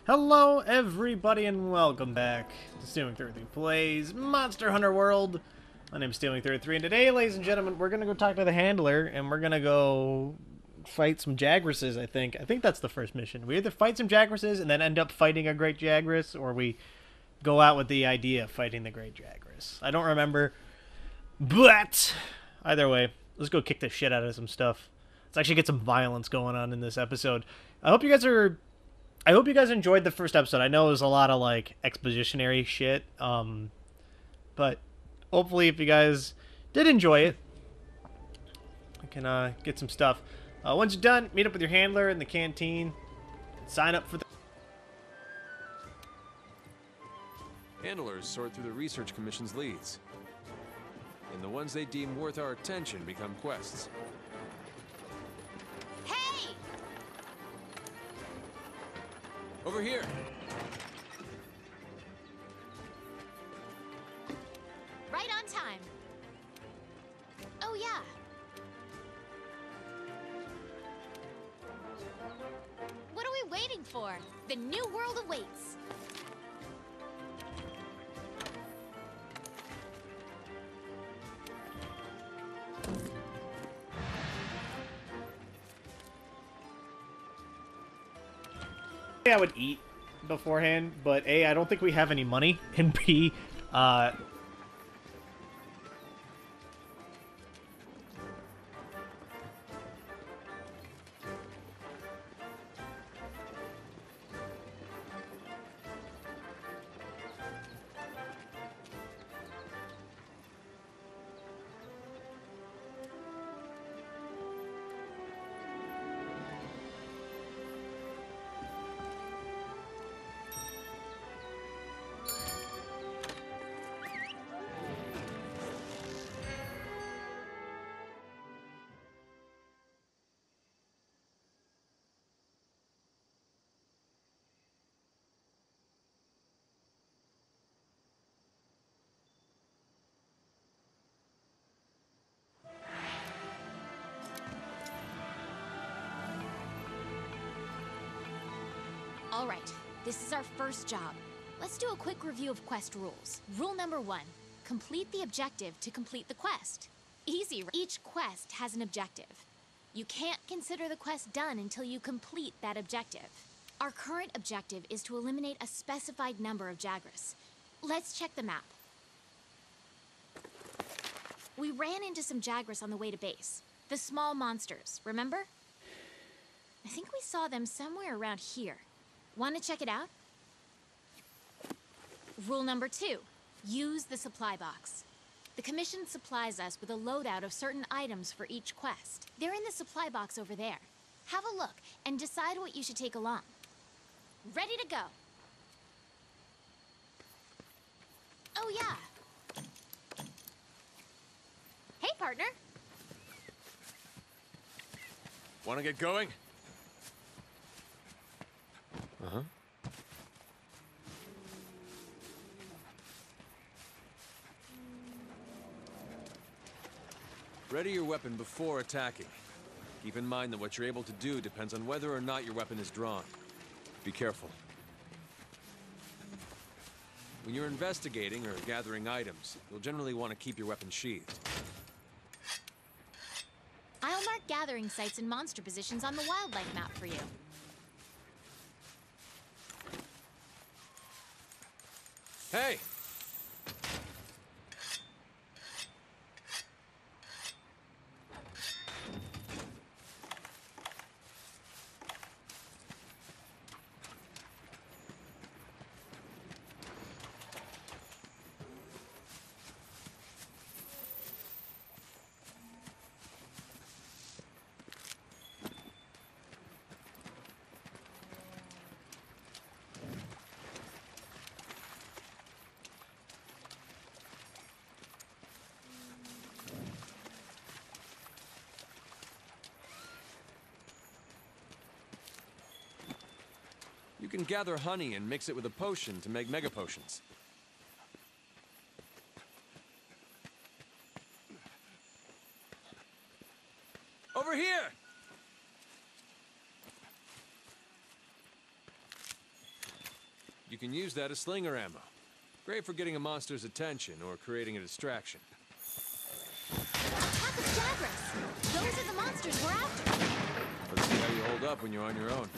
Hello, everybody, and welcome back to Stealwing33 Plays Monster Hunter World. My name is Stealwing33, and today, ladies and gentlemen, we're gonna go talk to the handler, and we're gonna go fight some Jagresses. I think that's the first mission. We either fight some Jagresses and then end up fighting a Great Jagress, or we go out with the idea of fighting the Great Jagress. I don't remember, but either way, let's go kick the shit out of some stuff. Let's actually get some violence going on in this episode. I hope you guys enjoyed the first episode. I know it was a lot of, like, expositionary shit, but hopefully if you guys did enjoy it, I can, get some stuff. Once you're done, meet up with your handler in the canteen, sign up for the... Handlers sort through the Research Commission's leads, and the ones they deem worth our attention become quests. Hey! Over here! Right on time. Oh, yeah. What are we waiting for? The new world awaits. I would eat beforehand, but A, I don't think we have any money, and B, All right, this is our first job. Let's do a quick review of quest rules. Rule number 1, complete the objective to complete the quest. Easy, right? Each quest has an objective. You can't consider the quest done until you complete that objective. Our current objective is to eliminate a specified number of Jagras. Let's check the map. We ran into some Jagras on the way to base. The small monsters, remember? I think we saw them somewhere around here. Want to check it out? Rule number 2, use the supply box. The Commission supplies us with a loadout of certain items for each quest. They're in the supply box over there. Have a look and decide what you should take along. Ready to go. Oh yeah. Hey, partner. Want to get going? Uh-huh. Ready your weapon before attacking. Keep in mind that what you're able to do depends on whether or not your weapon is drawn. Be careful. When you're investigating or gathering items, you'll generally want to keep your weapon sheathed. I'll mark gathering sites and monster positions on the wildlife map for you. Hey! You can gather honey and mix it with a potion to make mega potions. Over here! You can use that as slinger ammo. Great for getting a monster's attention or creating a distraction. A pack of Jagras! Those are the monsters we're after! Let's see how you hold up when you're on your own.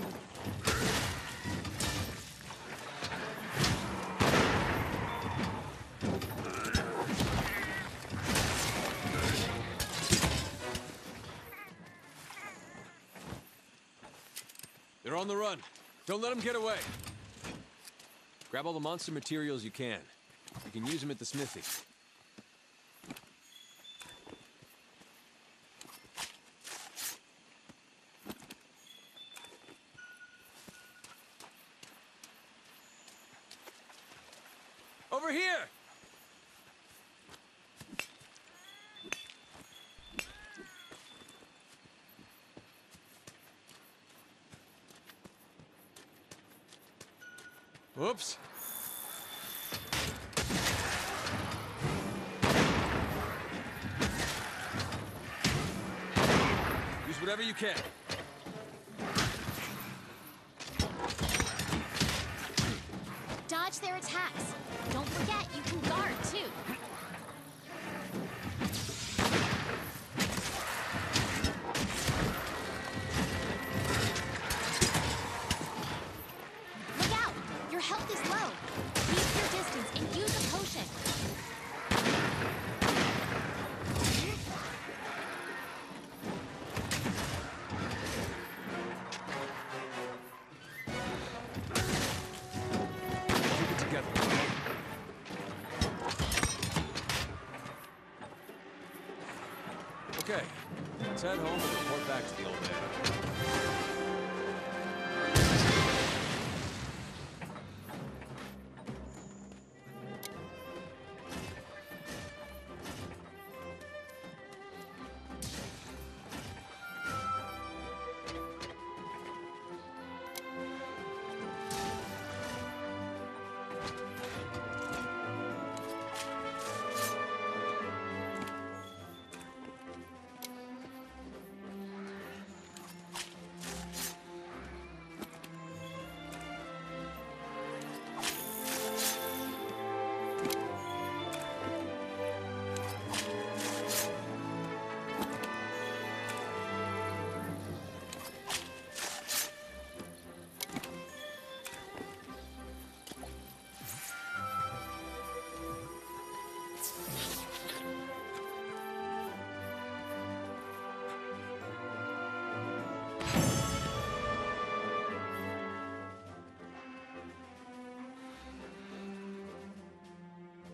They're on the run. Don't let them get away. Grab all the monster materials you can. You can use them at the smithy. Over here! Whoops. Use whatever you can. Dodge their attacks. Don't forget, you can guard, too. Look out! Your health is low. Keep your distance and use a potion. Keep it together. Okay, let's head home and report back to the old man.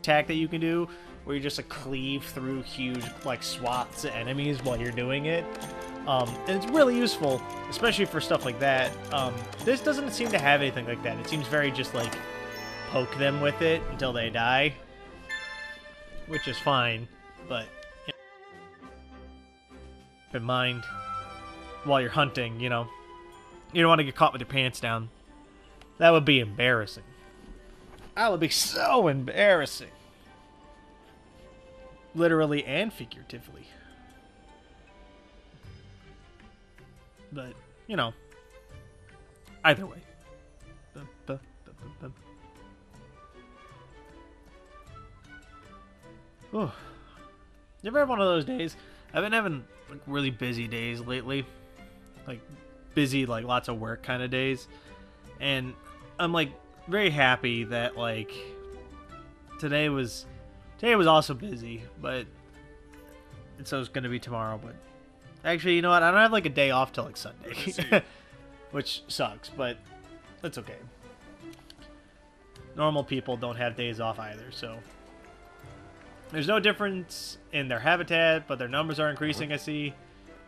Attack that you can do where you just like cleave through huge like swaths of enemies while you're doing it, and it's really useful, especially for stuff like that. This doesn't seem to have anything like that. It seems very just like poke them with it until they die, which is fine, but you know, keep in mind while you're hunting, you know, you don't want to get caught with your pants down. That would be embarrassing. That would be so embarrassing. Literally and figuratively. But, you know, either way. Ooh. You ever have one of those days? I've been having like really busy days lately. Like busy, like lots of work kind of days. And I'm like very happy that like today was also busy, but and so it's gonna be tomorrow. But actually, you know what? I don't have like a day off till like Sunday, which sucks, but that's okay. Normal people don't have days off either, so there's no difference in their habitat, but their numbers are increasing. I see.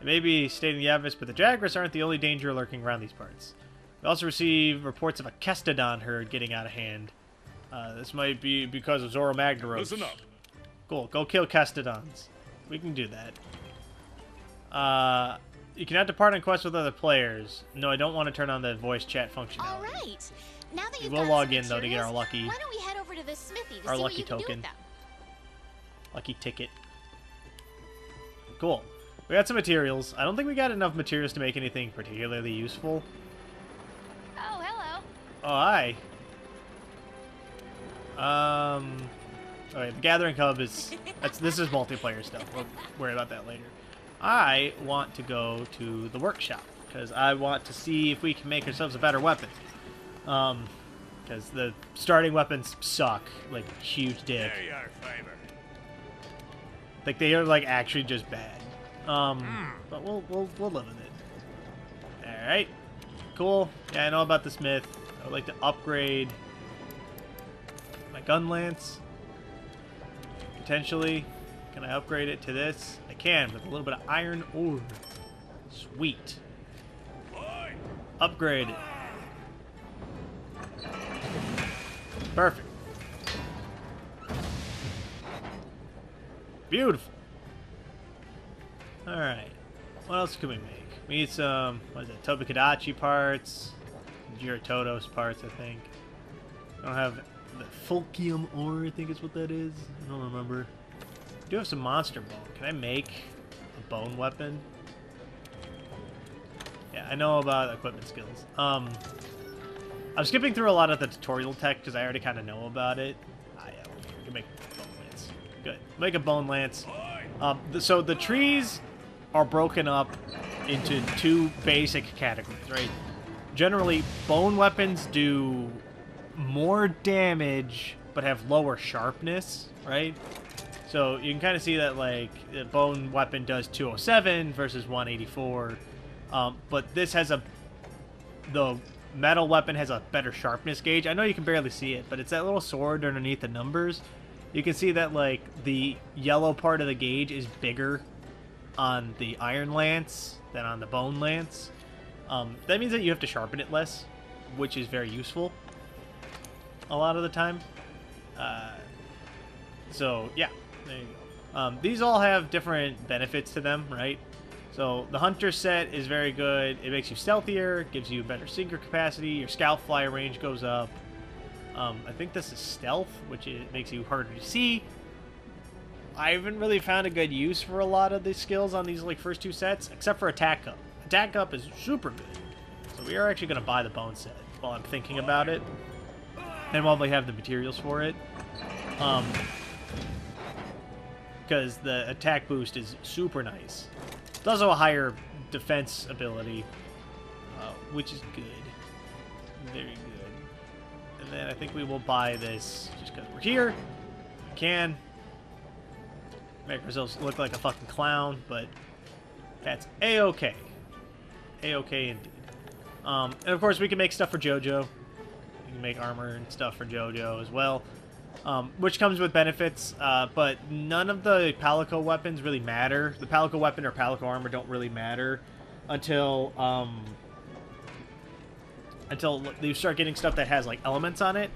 It may be stating the obvious, but the Jagras aren't the only danger lurking around these parts. We also receive reports of a Kestodon herd getting out of hand. This might be because of Zoro Magdaros. Listen up. Cool. Go kill Kestodons. We can do that. You cannot depart on quests with other players. No, I don't want to turn on the voice chat functionality. All right. Now that We you've will gotten log some in though to get our materials, lucky why don't we head over to the smithy to our see what lucky you can do token. with them? Lucky ticket. Cool. We got some materials. I don't think we got enough materials to make anything particularly useful. Oh, hello. Oh, hi. Okay, the Gathering Hub is... this is multiplayer stuff. We'll worry about that later. I want to go to the workshop, because I want to see if we can make ourselves a better weapon. Because the starting weapons suck. Like, huge dick. There you are, Fiber. Like, they are, like, actually just bad. But we'll live with it. Alright. Cool. Yeah, I know about the smith. I would like to upgrade my Gunlance. Potentially. Can I upgrade it to this? I can, with a little bit of iron ore. Sweet. Upgrade it. Perfect. Beautiful. Alright. What else can we make? We need some, what is it, Tobikadachi parts. Giratodos parts, I think. I don't have the Fulcium ore, I think is what that is. I don't remember. I do have some monster bone. Can I make a bone weapon? Yeah, I know about equipment skills. I'm skipping through a lot of the tutorial tech because I already kind of know about it. Ah, yeah, we can make bone lance. Good. Make a bone lance. So the trees are broken up into two basic categories, right? Generally, bone weapons do more damage but have lower sharpness, right? So you can kind of see that, like, the bone weapon does 207 versus 184. But this has the metal weapon has a better sharpness gauge. I know you can barely see it, but it's that little sword underneath the numbers. You can see that, like, the yellow part of the gauge is bigger on the iron lance than on the bone lance. That means that you have to sharpen it less, which is very useful a lot of the time. So, yeah, there you go. These all have different benefits to them, right? So, the Hunter set is very good. It makes you stealthier, gives you better sinker capacity, your scout flyer range goes up. I think this is stealth, which makes you harder to see. I haven't really found a good use for a lot of these skills on these, like, first two sets, except for Attack Up. Attack Up is super good. So we are actually going to buy the bone set while I'm thinking about it. And while we have the materials for it. Because the attack boost is super nice. It's also a higher defense ability, which is good. Very good. And then I think we will buy this just because we're here. We can. Make ourselves look like a fucking clown, but that's A-okay. A-okay indeed. And of course we can make stuff for JoJo. We can make armor and stuff for JoJo as well. Which comes with benefits, but none of the Palico weapons really matter. The Palico weapon or Palico armor don't really matter until you start getting stuff that has, like, elements on it.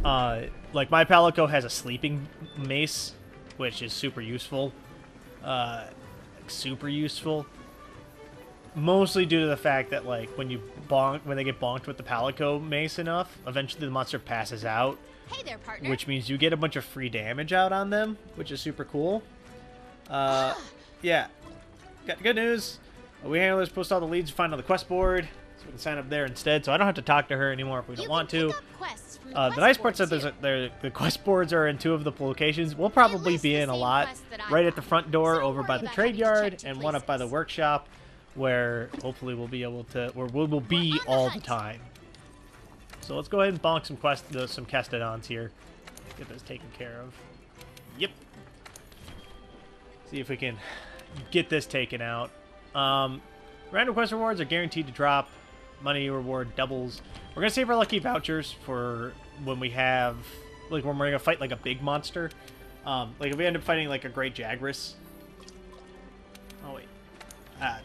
Like, my Palico has a sleeping mace, which is super useful. Super useful. Mostly due to the fact that, like, when they get bonked with the Palico mace enough, eventually the monster passes out. Hey there, partner. Which means you get a bunch of free damage out on them, which is super cool. Yeah. Got good news. We handlers post all the leads you find on the quest board, so we can sign up there instead. So I don't have to talk to her anymore if we don't want to. The nice part is that the quest boards are in 2 of the locations. We'll probably be in a lot. Right at the front door over by the trade yard, and one up by the workshop, where hopefully we'll be able to, where we will be all the time. So let's go ahead and bonk some Kestodons here. Get those taken care of. Yep. See if we can get this taken out. Random quest rewards are guaranteed to drop. Money reward doubles. We're going to save our lucky vouchers for when we have, like, when we're going to fight, like, a big monster. Like, if we end up fighting, like, a great Jagras. Oh, wait. I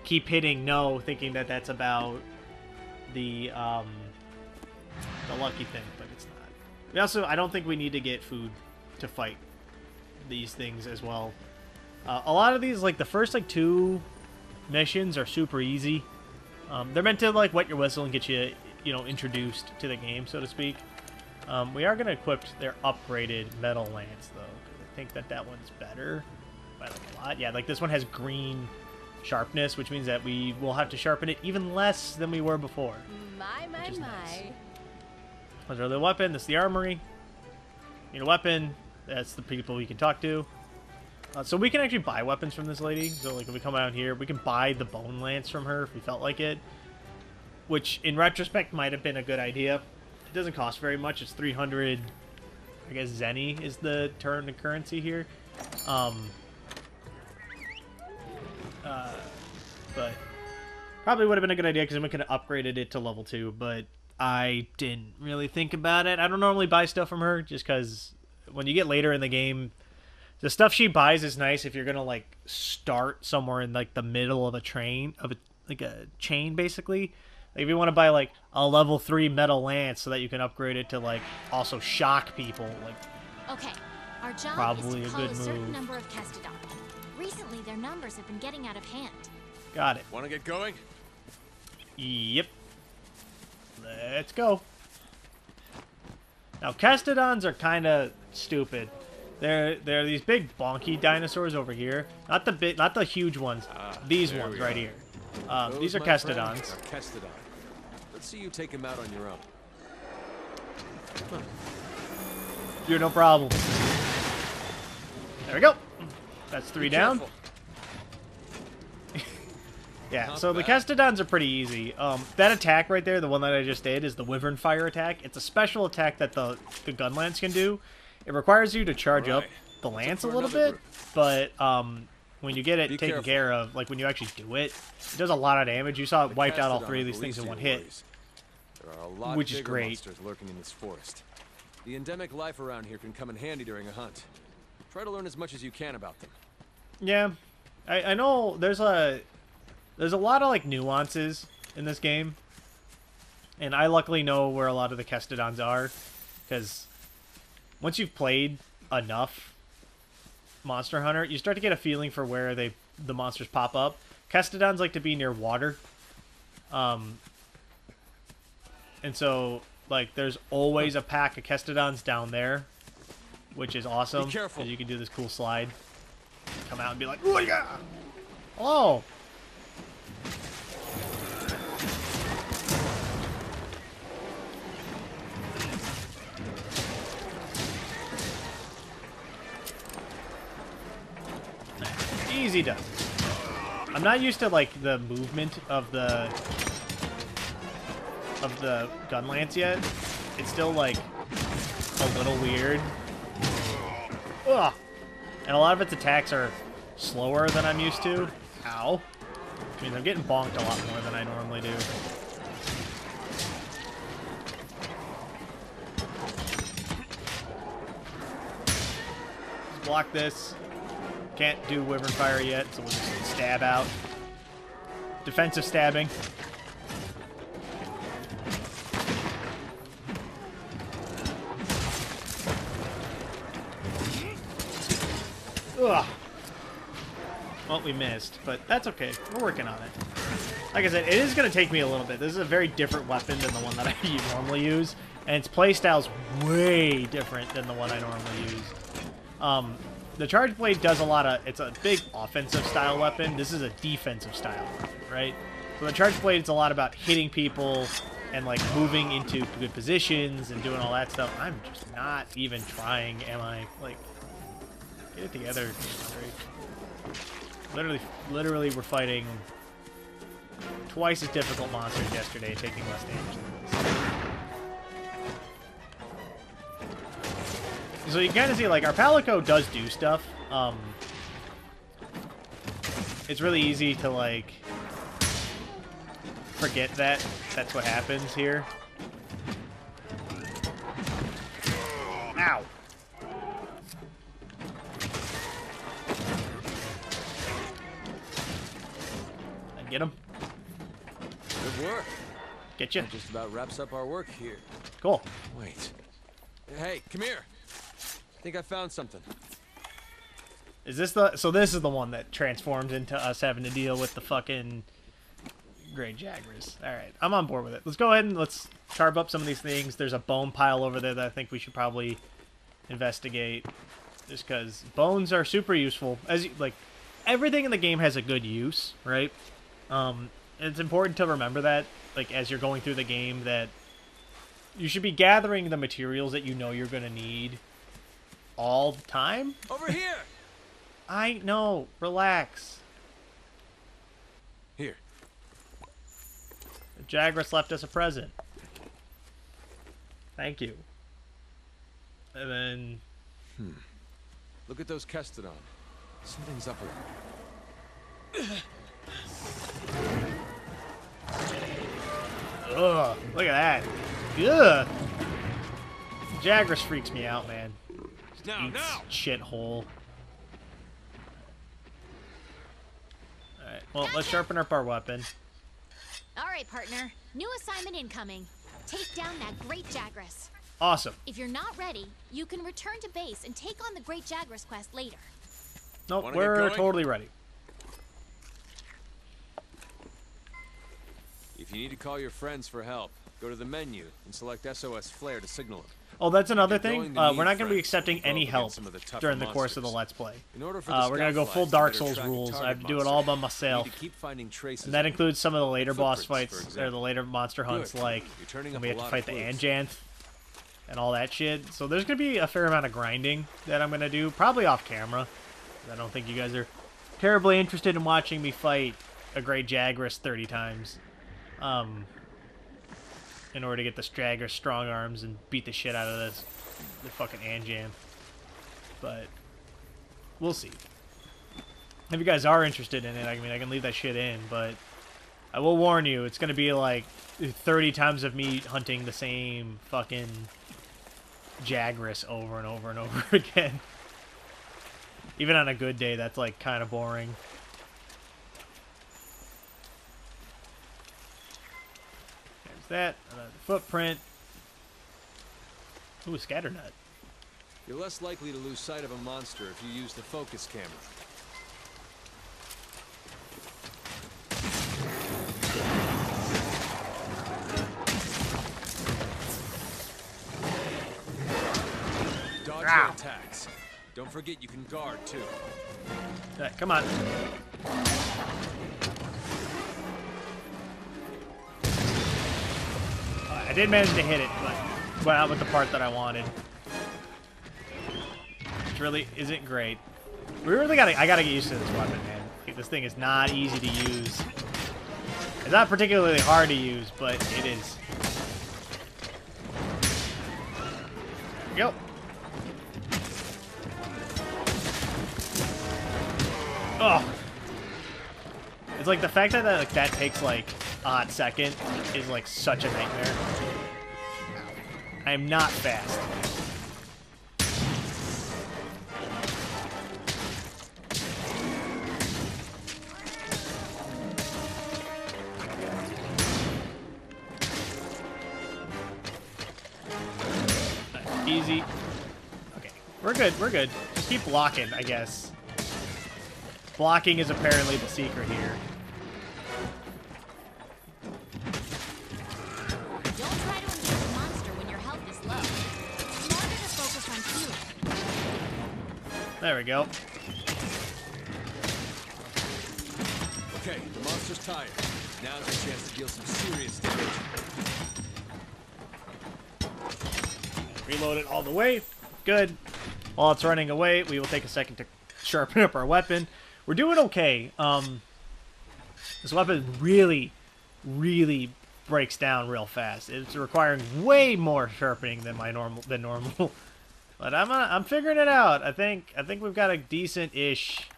keep hitting no, thinking that that's about the lucky thing, but it's not. We also, I don't think we need to get food to fight these things as well. A lot of these, like, the first, like, 2 missions are super easy. They're meant to, like, wet your whistle and get you, you know, introduced to the game, so to speak. We are going to equip their upgraded metal lance, though, because I think that that one's better by, like, a lot. Yeah, like, this one has green sharpness, which means that we will have to sharpen it even less than we were before. My. Nice. That's our weapon. That's the armory. Need a weapon. That's the people we can talk to. So we can actually buy weapons from this lady. So like if we come out here, we can buy the bone lance from her if we felt like it. Which in retrospect might have been a good idea. It doesn't cost very much. It's 300, I guess zenny is the currency here. But probably would have been a good idea because then we could have upgraded it to level 2, but I didn't really think about it. I don't normally buy stuff from her just because when you get later in the game, the stuff she buys is nice if you're gonna like start somewhere in like the middle of a chain basically. Like if you want to buy like a level 3 metal lance so that you can upgrade it to like also shock people, like okay, our job probably is to a call good a certain move. number of Kestodon. Recently, their numbers have been getting out of hand. Got it. Want to get going? Yep. Let's go. Now, Kestodons are kind of stupid. They're these big bonky dinosaurs over here. Not the huge ones. These ones right here. These are Kestodons. Kestodon. Let's see you take him out on your own. Huh. You're no problem. There we go. That's 3 down. Yeah, Not so bad. the Kestodons are pretty easy. That attack right there, the one that I just did, is the Wyvern Fire attack. It's a special attack that the Gunlance can do. It requires you to charge up the lance a little bit, but when you get it taken care of, like when you actually do it, it does a lot of damage. You saw it wiped out all 3 of these things in one hit, There are a lot which is bigger great. monsters lurking in this forest. The endemic life around here can come in handy during a hunt. Try to learn as much as you can about them. Yeah, I know there's a lot of like nuances in this game, and I luckily know where a lot of the Kestodons are, because once you've played enough Monster Hunter, you start to get a feeling for where the monsters pop up. Kestodons like to be near water, and so like there's always a pack of Kestodons down there, which is awesome. Be careful. Because you can do this cool slide, come out and be like, "Oh yeah, oh." Easy done. I'm not used to like the movement of the Gunlance yet. It's still like a little weird. Ugh. And a lot of its attacks are slower than I'm used to. Ow. I mean, I'm getting bonked a lot more than I normally do. Just block this. Can't do Wyvern Fire yet, so we'll just stab out. Defensive stabbing. Ugh. Well, we missed, but that's okay. We're working on it. Like I said, it is going to take me a little bit. This is a very different weapon than the one that I normally use, and its playstyle's way different than the one I normally use. The Charge Blade does a lot of... It's a big offensive style weapon. This is a defensive style weapon, right? So the Charge Blade is a lot about hitting people and, like, moving into good positions and doing all that stuff. I'm just not even trying, am I? Like, get it together. Literally we're fighting twice as difficult monsters yesterday, taking less damage than this. So you kind of see, like, our Palico does do stuff. It's really easy to, like, forget that that's what happens here. Ow! I get him. Good work. Get you. That just about wraps up our work here. Cool. Wait. Hey, come here. I think I found something. Is this the... So this is the one that transforms into us having to deal with the fucking Great Jaguars. Alright, I'm on board with it. Let's go ahead and let's carve up some of these things. There's a bone pile over there that I think we should probably investigate. Just because bones are super useful. As you, like, everything in the game has a good use, right? It's important to remember that, like, as you're going through the game, that You should be gathering the materials that you know you're going to need all the time. Over here! I know. Relax. Here. The Jagras left us a present. Thank you. And then... Look at those Kestodon. Something's up with them. Ugh. Look at that. Ugh. Jagras freaks me out, man. Now, now! Shithole. Alright, well, let's sharpen up our weapon. Alright, partner. New assignment incoming. Take down that Great Jagras. Awesome. If you're not ready, you can return to base and take on the Great Jagras quest later. Nope, Wanna we're get going? totally ready. If you need to call your friends for help, go to the menu and select SOS Flare to signal them. Oh, that's another You're thing. going to We're need not going to be friends accepting to any go up help against some of the tougher during the course of the monsters. Let's Play. In order for the We're going to go scout full flags Dark to better Souls track a rules. I target have to do it monster, all by you myself. need to keep finding traces And that of includes some of the later boss Footprints, fights, for or example. the later monster hunts, Good. like You're turning when up we a have to lot fight of the clues. Anjanth and all that shit. So there's going to be a fair amount of grinding that I'm going to do, probably off camera. I don't think you guys are terribly interested in watching me fight a Great Jagras 30 times. In order to get the Jagras strong arms and beat the shit out of the fucking Anjanth. But we'll see. If you guys are interested in it, I mean, I can leave that shit in, but I will warn you, it's going to be like 30 times of me hunting the same fucking Jagras over and over and over again. Even on a good day, that's like kind of boring. There's that. Another footprint. Ooh, a scatter nut. You're less likely to lose sight of a monster if you use the focus camera. Dodge their attacks. Don't forget you can guard too. Alright, come on. I did manage to hit it, but went out with the part that I wanted. Which really isn't great. We really I gotta get used to this weapon, man. Like, this thing is not easy to use. It's not particularly hard to use, but it is. There we go. Oh. It's like the fact that that takes like a hot second is like such a nightmare. I am not fast. Easy. Okay, we're good, we're good. Just keep blocking, I guess. Blocking is apparently the secret here. Don't try to engage a monster when your health is low. It's smarter to focus on healing. There we go. Okay, the monster's tired. Now's your chance to deal some serious damage. Reload it all the way. Good. While it's running away, we will take a second to sharpen up our weapon. We're doing okay. This weapon really, really breaks down real fast. It's requiring way more sharpening than normal. But I'm figuring it out. I think we've got a decent-ish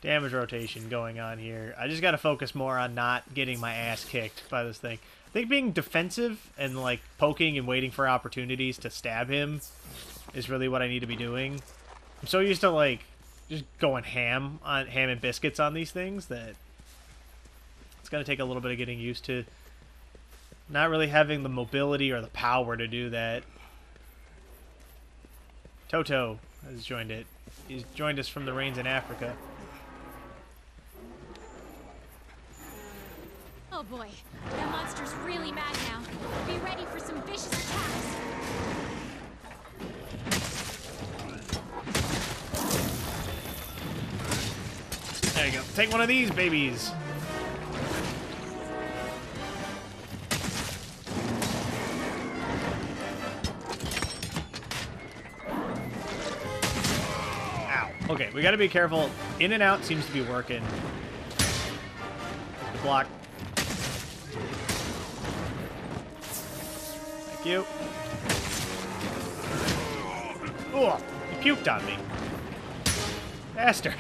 damage rotation going on here. I just got to focus more on not getting my ass kicked by this thing. I think being defensive and like poking and waiting for opportunities to stab him is really what I need to be doing. I'm so used to like just going ham and biscuits on these things that it's gonna take a little bit of getting used to not really having the mobility or the power to do that. Toto has joined it. He's joined us from the rains in Africa. Oh boy, that monster's really mad now. Be ready for some vicious attacks. There you go. Take one of these babies. Okay, we gotta be careful. In and out seems to be working. Block. Thank you. Oh, he puked on me. Bastard.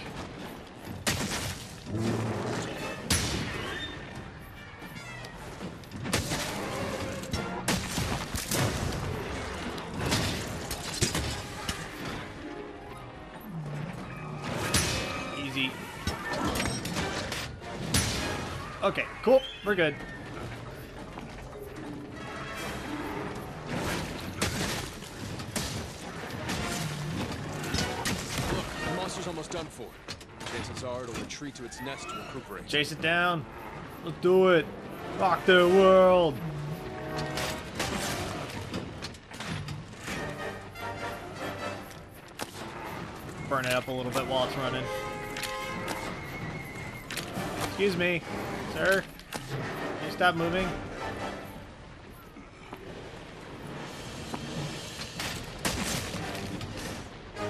Easy. Okay, cool. We're good. Look, the monster's almost done for. Chances are it'll retreat to its nest to recuperate. Chase it down. Let's do it. Rock the world. Burn it up a little bit while it's running. Excuse me, sir. Can you stop moving?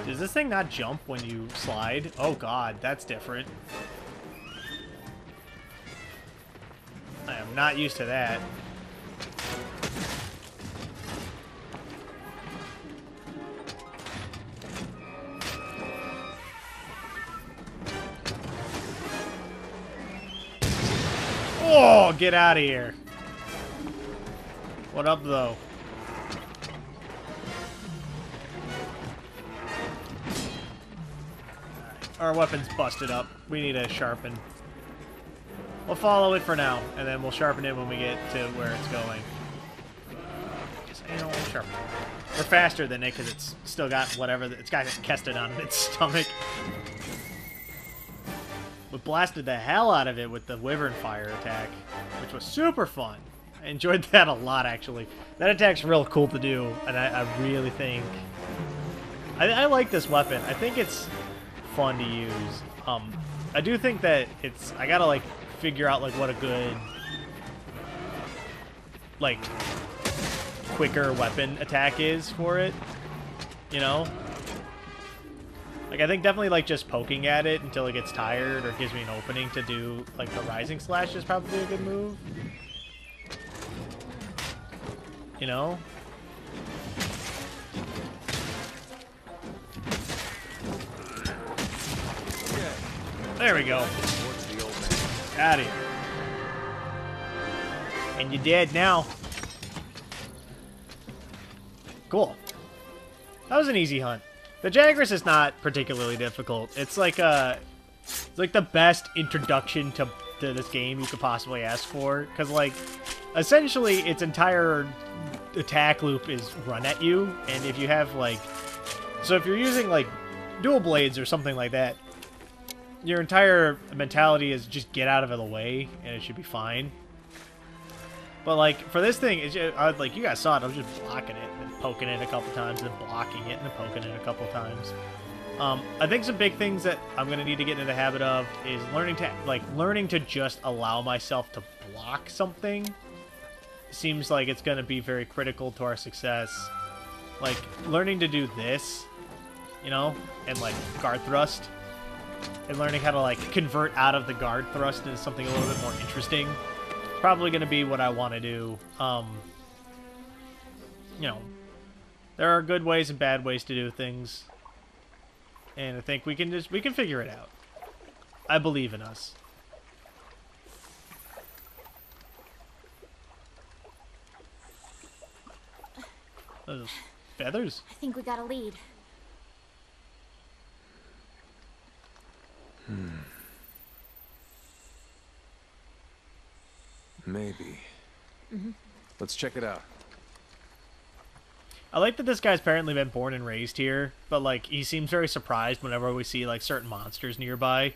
Does this thing not jump when you slide? Oh god, that's different. I am not used to that. Oh, get out of here. What up, though? Our weapon's busted up. We need to sharpen. We'll follow it for now, and then we'll sharpen it when we get to where it's going. You know, we'll sharpen it. We're faster than it because it's still got whatever. It's got Kestodon in its stomach. We blasted the hell out of it with the Wyvern Fire attack, which was super fun. I enjoyed that a lot, actually. That attack's real cool to do, and I really think... I like this weapon. I think it's fun to use. I do think that it's... I gotta, like, figure out, like, what a good... like, quicker weapon attack is for it. You know? Like, I think definitely, like, just poking at it until it gets tired or gives me an opening to do, like, the Rising Slash is probably a good move. You know? There we go. Out of here. And you're dead now. Cool. That was an easy hunt. The Jagras is not particularly difficult. It's like the best introduction to this game you could possibly ask for. Because, like, essentially its entire attack loop is run at you. And if you have, like... So if you're using, like, dual blades or something like that, your entire mentality is just get out of the way, and it should be fine. But, like, for this thing, it's just, like, you guys saw it, I was just blocking it, and poking it a couple times, and blocking it, and poking it a couple times. I think some big things that I'm going to need to get into the habit of is learning to just allow myself to block something. Seems like it's going to be very critical to our success. Like, learning to do this, you know, and, like, guard thrust. And learning how to, like, convert out of the guard thrust into something a little bit more interesting. Probably going to be what I want to do. You know, there are good ways and bad ways to do things. And I think we can figure it out. I believe in us. Those feathers? I think we got a lead. Maybe. Let's check it out. I like that this guy's apparently been born and raised here, but, like, he seems very surprised whenever we see, like, certain monsters nearby.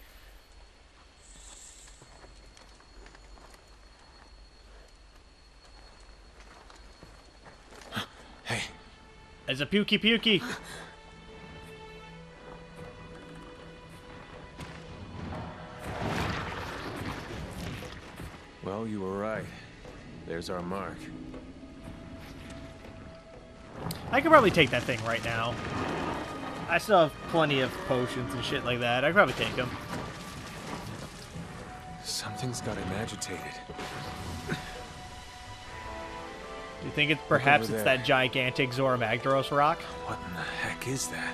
Hey. There's a pukey. Well, you were right. There's our mark. I could probably take that thing right now. I still have plenty of potions and shit like that. I could probably take them. Something's got him agitated. Do you think it's perhaps it's there. that gigantic Zora Magdaros rock? What in the heck is that?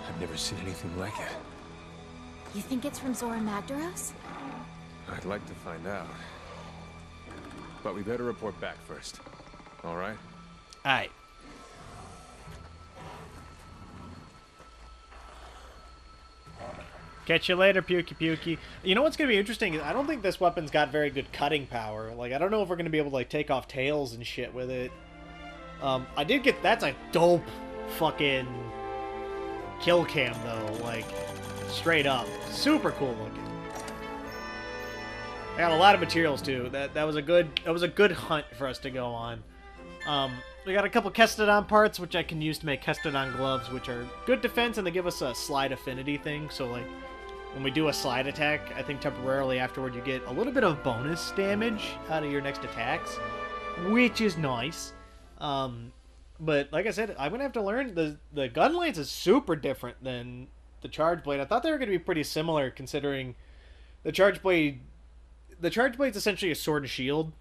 I've never seen anything like it. You think it's from Zora Magdaros? I'd like to find out. But we better report back first. All right? Alright. Catch you later, Pukey Pukey. You know what's going to be interesting is I don't think this weapon's got very good cutting power. Like, I don't know if we're going to be able to, like, take off tails and shit with it. I did get... That's a dope fucking kill cam, though. Like, straight up. Super cool looking. I got a lot of materials, too. That was a good hunt for us to go on. We got a couple Kestodon parts, which I can use to make Kestodon gloves, which are good defense, and they give us a slide affinity thing. So, like, when we do a slide attack, I think temporarily afterward you get a little bit of bonus damage out of your next attacks, which is nice. But, like I said, I'm going to have to learn. The Gunlance is super different than the Charge Blade. I thought they were going to be pretty similar, considering the Charge Blade... The Charge Blade's essentially a sword and shield.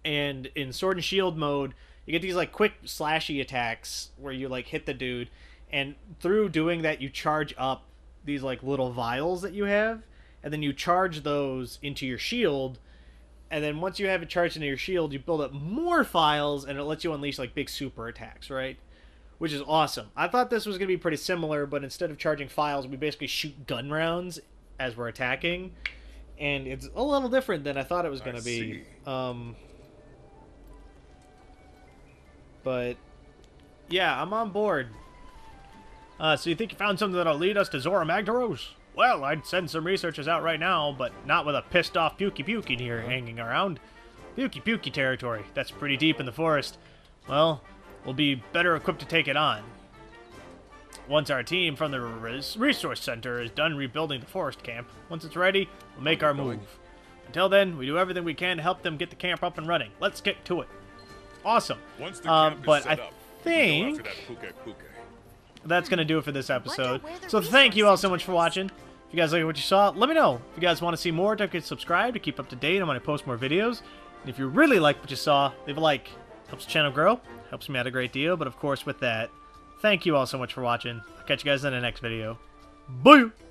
And in sword and shield mode, you get these, like, quick slashy attacks where you, like, hit the dude. And through doing that, you charge up these, like, little vials that you have. And then you charge those into your shield. And then once you have it charged into your shield, you build up more vials, and it lets you unleash, like, big super attacks, right? Which is awesome. I thought this was going to be pretty similar, but instead of charging vials, we basically shoot gun rounds as we're attacking. And it's a little different than I thought it was going to be. But, yeah, I'm on board. So you think you found something that'll lead us to Zora Magdaros? Well, I'd send some researchers out right now, but not with a pissed-off Pukey Pukey here hanging around. Pukey Pukey territory. That's pretty deep in the forest. Well, we'll be better equipped to take it on. Once our team from the resource center is done rebuilding the forest camp, once it's ready, we'll make our move. Until then, we do everything we can to help them get the camp up and running. Let's get to it. Awesome. But I think that's going to do it for this episode. So thank you all so much for watching. If you guys like what you saw, let me know. If you guys want to see more, don't forget to subscribe to keep up to date on when I post more videos. And if you really like what you saw, leave a like. Helps the channel grow. Helps me out a great deal. But of course, with that, thank you all so much for watching. I'll catch you guys in the next video. Bye!